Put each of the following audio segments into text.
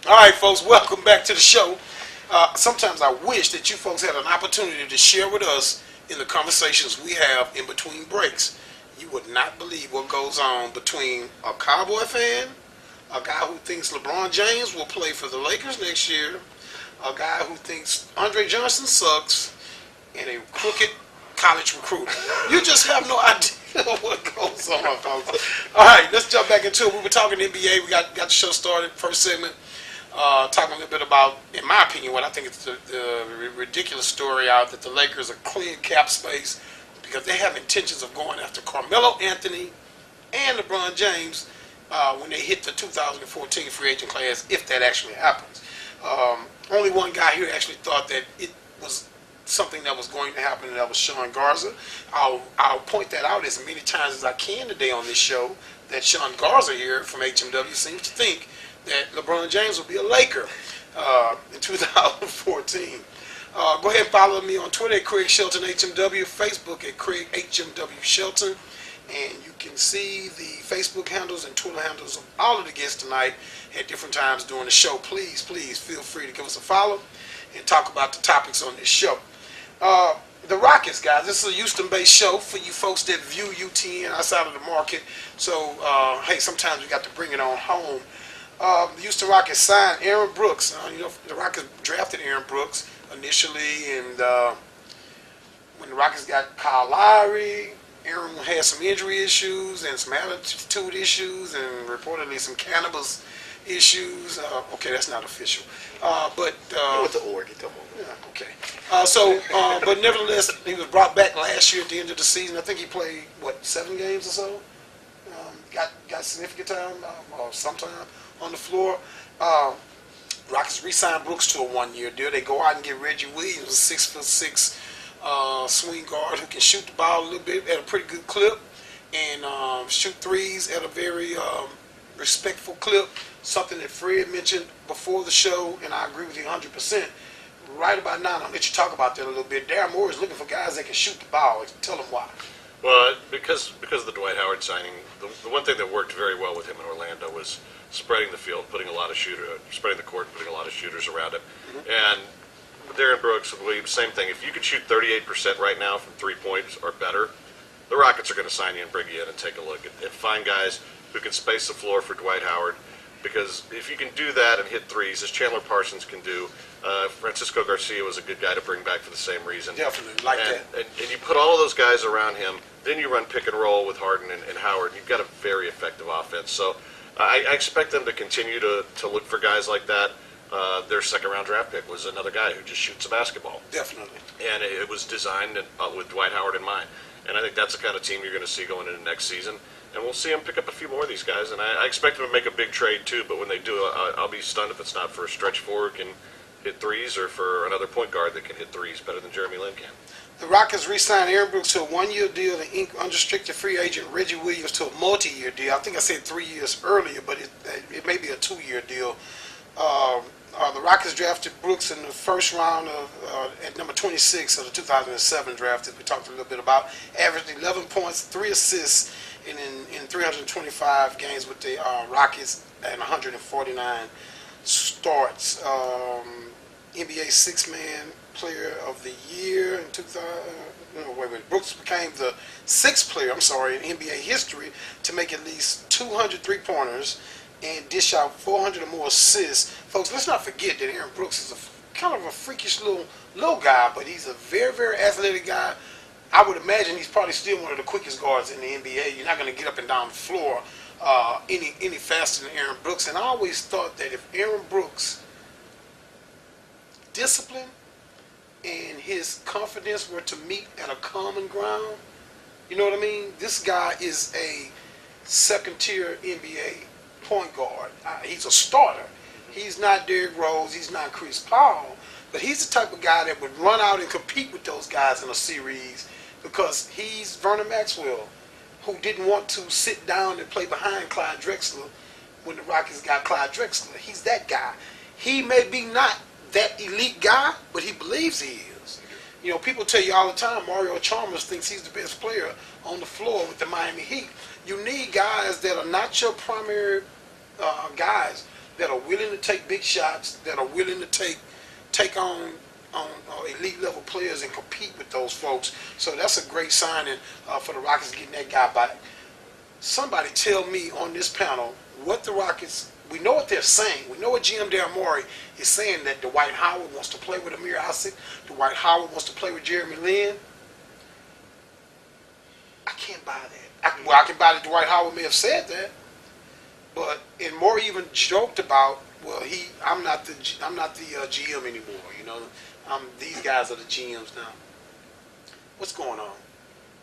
All right, folks, welcome back to the show. Sometimes I wish that you folks had an opportunity to share with us in the conversations we have in between breaks. You would not believe what goes on between a Cowboy fan, a guy who thinks LeBron James will play for the Lakers next year, a guy who thinks Andre Johnson sucks, and a crooked college recruiter. You just have no idea what goes on, folks. All right, let's jump back into it. We were talking NBA. We got the show started, first segment. Talking a little bit about, in my opinion, what I think is the ridiculous story out that the Lakers are clearing cap space because they have intentions of going after Carmelo Anthony and LeBron James when they hit the 2014 free agent class, if that actually happens. Only one guy here actually thought that it was something that was going to happen, and that was Sean Garza. I'll point that out as many times as I can today on this show, that Sean Garza here from HMW seems to think that LeBron James will be a Laker in 2014. Go ahead and follow me on Twitter at Craig Shelton HMW, Facebook at Craig HMW Shelton, and you can see the Facebook handles and Twitter handles of all of the guests tonight at different times during the show. Please feel free to give us a follow and talk about the topics on this show. The Rockets, guys, this is a Houston-based show for you folks that view UTN outside of the market. So, hey, sometimes we got to bring it on home. The Houston Rockets signed Aaron Brooks. The Rockets drafted Aaron Brooks initially, and when the Rockets got Kyle Lowry, Aaron had some injury issues and some attitude issues and reportedly some cannabis issues. Okay, that's not official. But with the Oregon, come on. Yeah, okay. But nevertheless, he was brought back last year at the end of the season. I think he played, 7 games or so? Got significant time, or sometime on the floor. Rockets re-signed Brooks to a 1-year deal. They go out and get Reggie Williams, a 6'6" swing guard who can shoot the ball a little bit at a pretty good clip and shoot threes at a very respectful clip. Something that Fred mentioned before the show, and I agree with you 100%. Right about now, I'll let you talk about that a little bit. Darren Moore is looking for guys that can shoot the ball. Tell them why. Well, because of the Dwight Howard signing, the one thing that worked very well with him in Orlando was spreading the field, spreading the court, putting a lot of shooters around him. Mm-hmm. And Darren Brooks, same thing. If you could shoot 38% right now from 3 points or better, the Rockets are going to sign you and bring you in and take a look and find guys who can space the floor for Dwight Howard. Because if you can do that and hit threes, as Chandler Parsons can do, Francisco Garcia was a good guy to bring back for the same reason. Definitely, that. And you put all of those guys around him, then you run pick and roll with Harden and Howard, and you've got a very effective offense. So I expect them to continue to look for guys like that. Their second-round draft pick was another guy who just shoots a basketball. Definitely. And it was designed with Dwight Howard in mind. And I think that's the kind of team you're going to see going into next season. And we'll see them pick up a few more of these guys. And I expect them to make a big trade, too. But when they do, I'll be stunned if it's not for a stretch forward can hit threes or for another point guard that can hit threes better than Jeremy Lin can. The Rockets re-signed Aaron Brooks to a 1-year deal and inked unrestricted free agent Reggie Williams to a multi-year deal. I think I said 3 years earlier, but it may be a 2-year deal. The Rockets drafted Brooks in the first round at number 26 of the 2007 draft that we talked a little bit about. Averaged 11 points, 3 assists in 325 games with the Rockets and 149 starts. NBA Six-Man Player of the Year in 2000. Brooks became the 6th player, in NBA history to make at least 200 three-pointers and dish out 400 or more assists. Folks, let's not forget that Aaron Brooks is kind of a freakish little guy, but he's a very, very athletic guy. I would imagine he's probably still one of the quickest guards in the NBA. You're not going to get up and down the floor any faster than Aaron Brooks. And I always thought that if Aaron Brooks' discipline and his confidence were to meet at a common ground, you know what I mean? This guy is a second-tier NBA point guard. He's a starter. He's not Derrick Rose. He's not Chris Paul. But he's the type of guy that would run out and compete with those guys in a series because he's Vernon Maxwell, who didn't want to sit down and play behind Clyde Drexler when the Rockets got Clyde Drexler. He's that guy. He may be not that elite guy, but he believes he is. You know, people tell you all the time, Mario Chalmers thinks he's the best player on the floor with the Miami Heat. You need guys that are not your primary guys that are willing to take big shots, that are willing to take on elite level players and compete with those folks. So that's a great signing for the Rockets getting that guy back. Somebody tell me on this panel what the Rockets. We know what they're saying. We know what GM Daryl Morey is saying, that Dwight Howard wants to play with Amir Asik. Dwight Howard wants to play with Jeremy Lin. I can't buy that. I can buy that Dwight Howard may have said that, but and Morey even joked about, well, I'm not the GM anymore. You know, these guys are the GMs now. What's going on?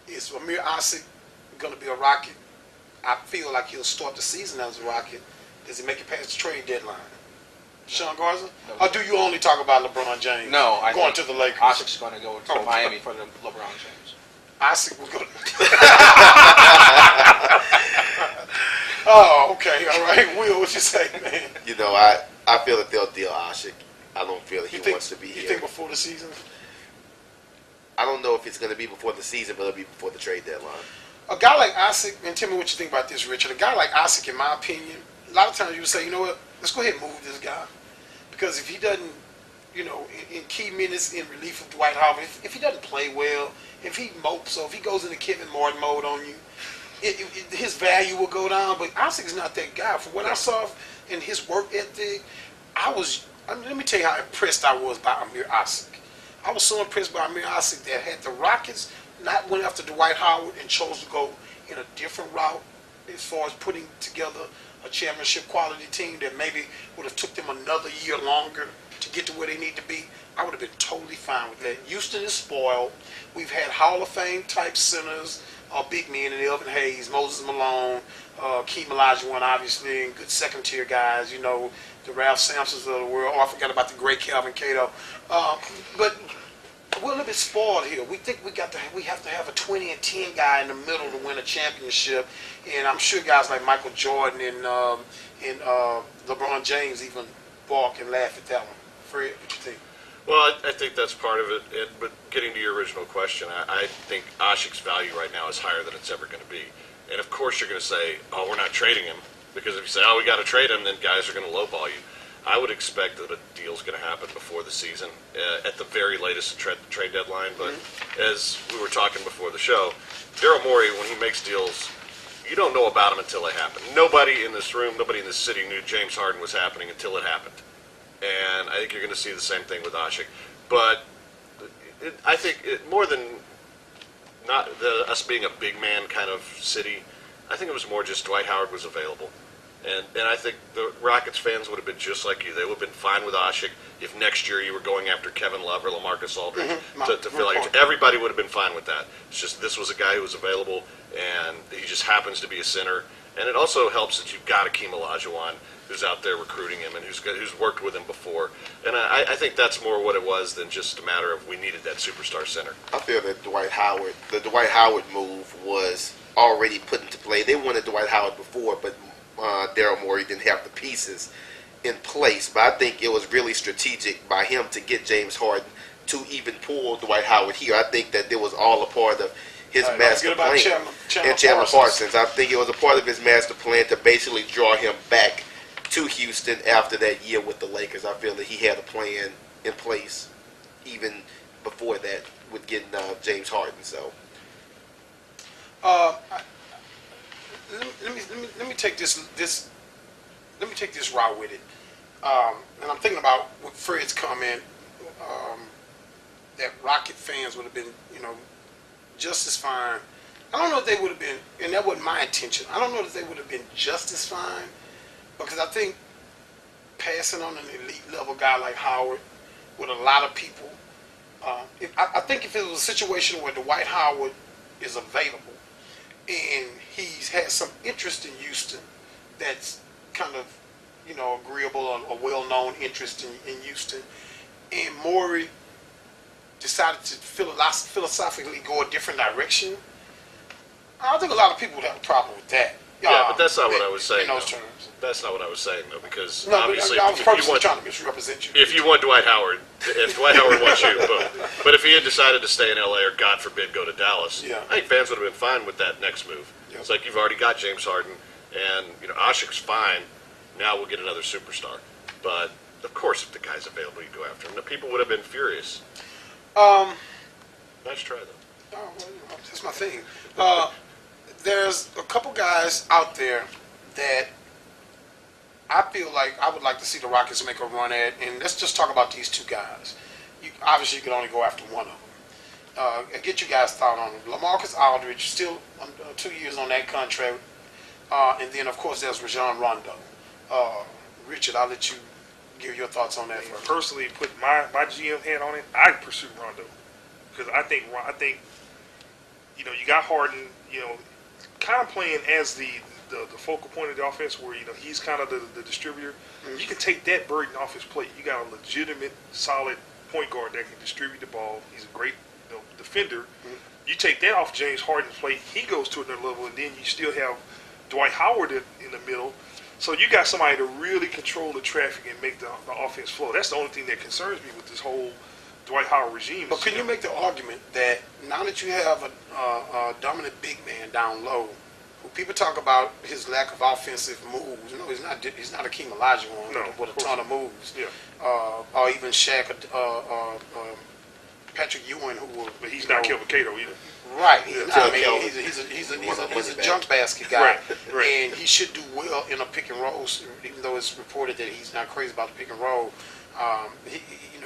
Is Amir Asik going to be a Rocket? I feel like he'll start the season as a Rocket. Does he make it past the trade deadline? Sean Garza? No. Or do you only talk about LeBron James? No, I going think to the Lakers. Asik's going to go to Miami for the LeBron James. Asik will go. Oh, okay, all right. Will, what you say, man? You know, I feel that they'll deal Asik. I don't feel that he wants to be here. You think before the season? I don't know if it's going to be before the season, but it'll be before the trade deadline. A guy like Asik, and tell me what you think about this, Richard. A guy like Asik, in my opinion, a lot of times you would say, you know what, let's go ahead and move this guy. Because if he doesn't, you know, in key minutes in relief of Dwight Howard, if he doesn't play well, if he mopes, or if he goes into Kevin Martin mode on you, his value will go down. But Asik is not that guy. From what I saw in his work ethic, let me tell you how impressed I was by Amir Asik. I was so impressed by Amir Asik that had the Rockets not went after Dwight Howard and chose to go in a different route as far as putting together a championship quality team that maybe would have took them another year longer to get to where they need to be, I would have been totally fine with that. Houston is spoiled. We've had Hall of Fame type centers, big men in Elvin Hayes, Moses Malone, Keem Olajuwon, obviously, and good second tier guys, you know, the Ralph Sampsons of the world. Oh, I forgot about the great Calvin Cato. But we're a little bit spoiled here. We think we have to have a 20 and 10 guy in the middle to win a championship, and I'm sure guys like Michael Jordan and LeBron James even balk and laugh at that one. Fred, what you think? Well, I think that's part of it. But getting to your original question, I think Asik's value right now is higher than it's ever going to be. And of course, you're going to say, "Oh, we're not trading him," because if you say, "Oh, we got to trade him," then guys are going to lowball you. I would expect that a deal's going to happen before the season, at the very latest trade deadline. But as we were talking before the show, Daryl Morey, when he makes deals, you don't know about them until they happen. Nobody in this room, nobody in this city knew James Harden was happening until it happened. And I think you're going to see the same thing with Asik. But I think more than not us being a big man kind of city, I think it was more just Dwight Howard was available. And I think the Rockets fans would have been just like you. They would have been fine with Asik if next year you were going after Kevin Love or LaMarcus Aldridge to fill out. Everybody would have been fine with that. It's just this was a guy who was available, and he just happens to be a center. And it also helps that you've got Keem Olajuwon who's out there recruiting him and who's worked with him before. And I think that's more what it was than just a matter of we needed that superstar center. I feel that the Dwight Howard move was already put into play. They wanted Dwight Howard before, but Daryl Morey didn't have the pieces in place. But I think it was really strategic by him to get James Harden to even pull Dwight Howard here. I think that it was all a part of his master plan. And Chandler Parsons. I think it was a part of his master plan to basically draw him back to Houston after that year with the Lakers. I feel that he had a plan in place even before that with getting James Harden. So let me take this route with it. And I'm thinking about what Fred's comment that Rocket fans would have been, just as fine. I don't know if they would have been, and that wasn't my intention. I don't know if they would have been just as fine, because I think passing on an elite level guy like Howard with a lot of people, I think if it was a situation where Dwight Howard is available and he's had some interest in Houston that's kind of, agreeable or well-known interest in Houston, and Morey decided to philosophically go a different direction, I think a lot of people would have a problem with that. Yeah, but that's not what I was saying. In those terms. That's not what I was saying, though, because no, obviously, I was purposely trying to misrepresent you. If you want Dwight Howard, if Dwight Howard wants you, boom. But if he had decided to stay in LA or, God forbid, go to Dallas, yeah. I think fans would have been fine with that next move. Yeah. It's like you've already got James Harden, and Asik's fine. Now we'll get another superstar. But of course, if the guy's available, you go after him. The people would have been furious. Nice try, though. Oh, well, that's my thing. There's a couple guys out there that I feel like I would like to see the Rockets make a run at, and let's just talk about these two guys. Obviously, you can only go after one of them. Get you guys' thought on them. LaMarcus Aldridge, still 2 years on that contract, and then of course there's Rajon Rondo. Richard, I'll let you give your thoughts on that first. Personally, put my GM hat on it, I'd pursue Rondo because I think you got Harden, kind of playing as the focal point of the offense, where he's kind of the distributor. Mm-hmm. You can take that burden off his plate. You got a legitimate, solid point guard that can distribute the ball. He's a great defender. Mm-hmm. You take that off James Harden's plate, he goes to another level, and then you still have Dwight Howard in the middle. So you got somebody to really control the traffic and make the offense flow. That's the only thing that concerns me with this whole Dwight Howard regime. But can you make the argument that now that you have a dominant big man down low, who people talk about his lack of offensive moves? No, he's not Akeem Olajuwon with a ton of moves. Yeah. Or even Shaq, Patrick Ewing, but he's not Kelvin Cato either. Right. Yeah. He's a junk basket guy. Right. And he should do well in a pick and roll, even though it's reported that he's not crazy about the pick and roll.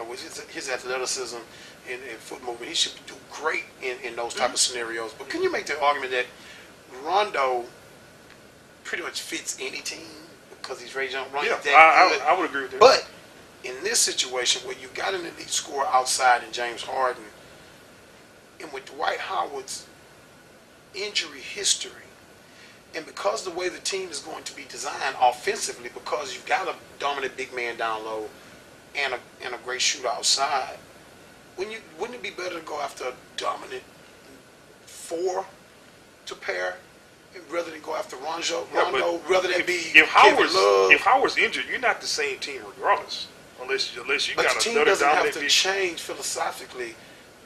With his athleticism and foot movement, he should do great in those type of scenarios. But can you make the argument that Rondo pretty much fits any team because he's Ray Jones? Yeah, I would agree with that. But in this situation where you've got an elite scorer outside in James Harden, and with Dwight Howard's injury history, and because the way the team is going to be designed offensively, because you've got a dominant big man down low and a great shooter outside, wouldn't it be better to go after a dominant four to pair rather than go after Rondo? Rather than if Howard's injured, you're not the same team regardless, unless you but got the team another doesn't dominant. have to change philosophically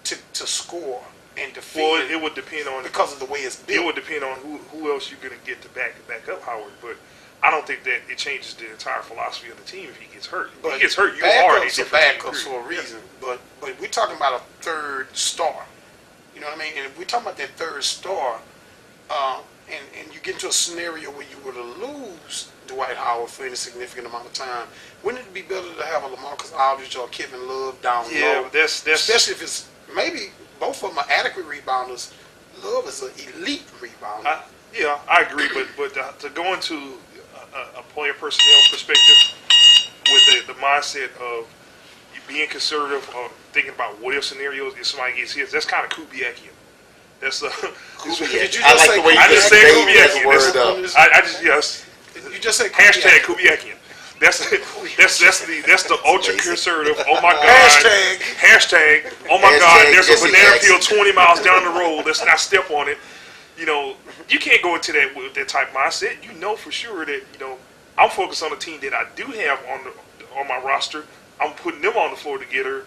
to score and defeat. Well, it would depend on because of the way it's built. It would depend on who else you're going to get to back up Howard, but I don't think that it changes the entire philosophy of the team if he gets hurt. If he gets hurt, you are a different backups for a reason. Yeah. But we're talking about a third star. You know what I mean? And if we're talking about that third star, and you get into a scenario where you were to lose Dwight Howard for any significant amount of time, wouldn't it be better to have a LaMarcus Aldridge or Kevin Love down low? Yeah, that's especially if it's maybe both of them are adequate rebounders. Love is an elite rebounder. I agree, but to go into a player personnel perspective with the mindset of you being conservative or thinking about what if scenarios if somebody gets hit, that's kind of Kubiakian. That's Kubiak. I like the way I you just said Kubiakian. Yes. You just said hashtag Kubiakian. That's the ultra conservative. Oh my God! Hashtag. Oh my God! There's a banana peel 20 miles down the road. Let's not step on it. You can't go into that with that type of mindset. You know for sure that I'm focused on the team that I do have on my roster. I'm putting them on the floor together.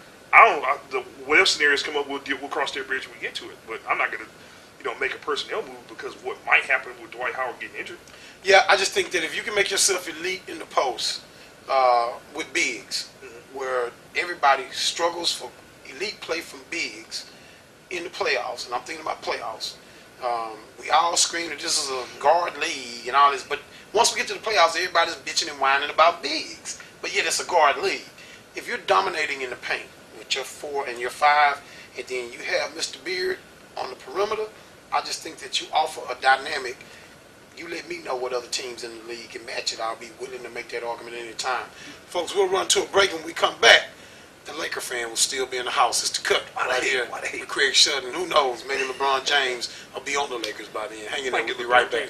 Whatever scenarios come up, we'll cross that bridge when we get to it. But I'm not going to make a personnel move because what might happen with Dwight Howard getting injured. Yeah, I just think that if you can make yourself elite in the post with bigs, where everybody struggles for elite play from bigs in the playoffs, and I'm thinking about playoffs. We all scream that this is a guard league and all this, but once we get to the playoffs, everybody's bitching and whining about bigs. But yet it's a guard league. If you're dominating in the paint with your 4 and your 5, and then you have Mr. Beard on the perimeter, I just think that you offer a dynamic. You let me know what other teams in the league can match it. I'll be willing to make that argument any time. Folks, we'll run to a break. When we come back, the Laker fan will still be in the house. It's the Cutt right here with Craig Shelton. Who knows? Maybe LeBron James will be on the Lakers by then. Hang in there. We'll be right back.